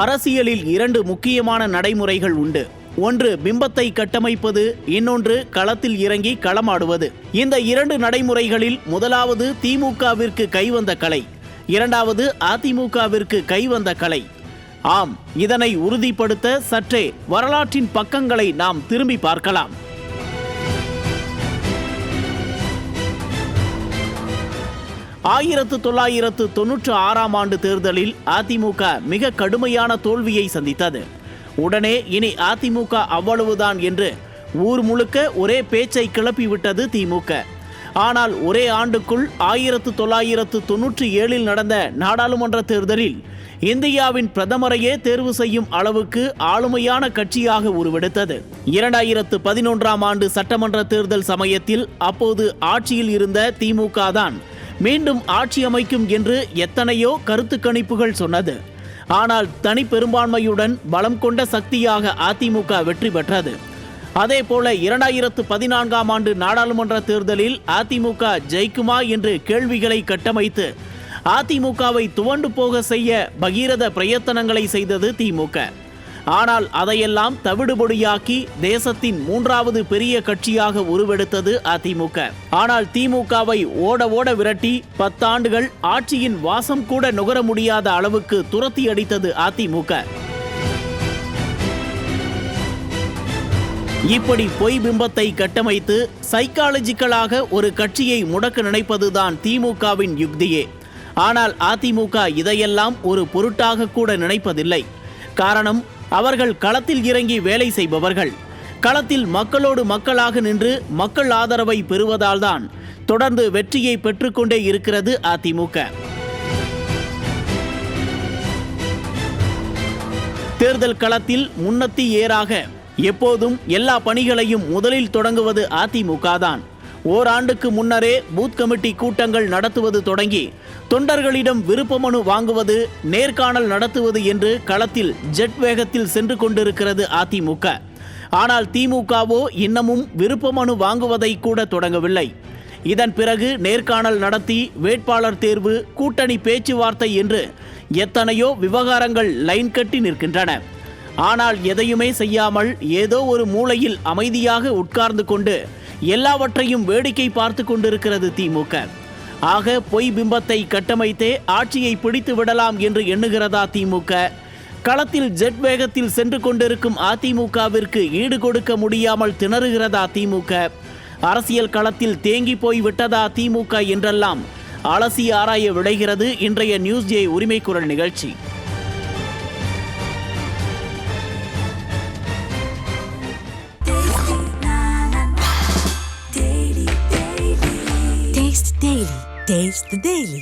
அரசியலில் இரண்டு முக்கியமான நடைமுறைகள் உண்டு. ஒன்று பிம்பத்தை கட்டமைப்பது, இன்னொன்று களத்தில் இறங்கி களமாடுவது. இந்த இரண்டு நடைமுறைகளில் முதலாவது திமுகவிற்கு கைவந்த கலை, இரண்டாவது அதிமுகவிற்கு கைவந்த கலை. ஆம், இதனை உறுதிப்படுத்த சற்றே வரலாற்றின் பக்கங்களை நாம் திரும்பி பார்க்கலாம். 1996ஆம் ஆண்டு தேர்தலில் அதிமுக மிக கடுமையான தோல்வியை சந்தித்தது. உடனே இனி அதிமுக அவ்வளவுதான் என்று ஊர் முழுக்க ஒரே பேச்சை கிளப்பிவிட்டது திமுக. ஆனால் ஒரே ஆண்டுக்குள் 1997இல் நடந்த நாடாளுமன்ற தேர்தலில் இந்தியாவின் பிரதமரையே தேர்வு செய்யும் அளவுக்கு ஆளுமையான கட்சியாக உருவெடுத்தது. 2011ஆம் ஆண்டு சட்டமன்ற தேர்தல் சமயத்தில் அப்போது ஆட்சியில் இருந்த திமுக தான் மீண்டும் ஆட்சி அமைக்கும் என்று எத்தனையோ கருத்து கணிப்புகள் சொன்னது. ஆனால் தனி பெரும்பான்மையுடன் பலம் கொண்ட சக்தியாக அதிமுக வெற்றி பெற்றது. அதேபோல 2014ஆம் ஆண்டு நாடாளுமன்ற தேர்தலில் அதிமுக ஜெயிக்குமா என்று கேள்விகளை கட்டமைத்து அதிமுகவை துவண்டு போக செய்ய பகீரத பிரயத்தனங்களை செய்தது திமுக. ஆனால் அதையெல்லாம் தவிடுபொடியாக்கி தேசத்தின் மூன்றாவது பெரிய கட்சியாக உருவெடுத்தது அதிமுக. ஆனால் திமுகவை ஓட ஓட விரட்டி 10 ஆண்டுகள் ஆட்சியின் வாசம் கூட நுகர முடியாத அளவுக்கு துரத்தி அடித்தது அதிமுக. இப்படி பொய் பிம்பத்தை கட்டமைத்து சைக்காலஜிக்கலாக ஒரு கட்சியை முடக்க நினைப்பதுதான் திமுகவின் யுக்தியே. ஆனால் அதிமுக இதையெல்லாம் ஒரு பொருட்டாக கூட நினைப்பதில்லை. காரணம், அவர்கள் களத்தில் இறங்கி வேலை செய்பவர்கள். களத்தில் மக்களோடு மக்களாக நின்று மக்கள் ஆதரவை பெறுவதால்தான் தொடர்ந்து வெற்றியை பெற்றுக்கொண்டே இருக்கிறது அதிமுக. தேர்தல் களத்தில் முன்னத்தி ஏறாக எப்போதும் எல்லா பணிகளையும் முதலில் தொடங்குவது அதிமுக தான். ஓராண்டுக்கு முன்னரே பூத் கமிட்டி கூட்டங்கள் நடத்துவது தொடங்கி தொண்டர்களிடம் விருப்ப மனு வாங்குவது, நேர்காணல் நடத்துவது என்று களத்தில் ஜெட் வேகத்தில் சென்று கொண்டிருக்கிறது அதிமுக. ஆனால் திமுகவோ இன்னமும் விருப்ப மனு வாங்குவதை கூட தொடங்கவில்லை. இதன் பிறகு நேர்காணல் நடத்தி வேட்பாளர் தேர்வு, கூட்டணி பேச்சுவார்த்தை என்று எத்தனையோ விவகாரங்கள் லைன் கட்டி நிற்கின்றன. ஆனால் எதையுமே செய்யாமல் ஏதோ ஒரு மூலையில் அமைதியாக உட்கார்ந்து கொண்டு எல்லாவற்றையும் வேடிக்கை பார்த்து கொண்டிருக்கிறது திமுக. ஆக பொய் பிம்பத்தை கட்டமைத்தே ஆட்சியை பிடித்து விடலாம் என்று எண்ணுகிறதா திமுக? களத்தில் ஜெட் வேகத்தில் சென்று கொண்டிருக்கும் அதிமுகவிற்கு ஈடு கொடுக்க முடியாமல் திணறுகிறதா திமுக? அரசியல் களத்தில் தேங்கி போய் விட்டதா திமுக என்றெல்லாம் அலசி ஆராய விளைகிறது இன்றைய நியூஸ் ஜே உரிமை குரல் நிகழ்ச்சி. Taste the Daily.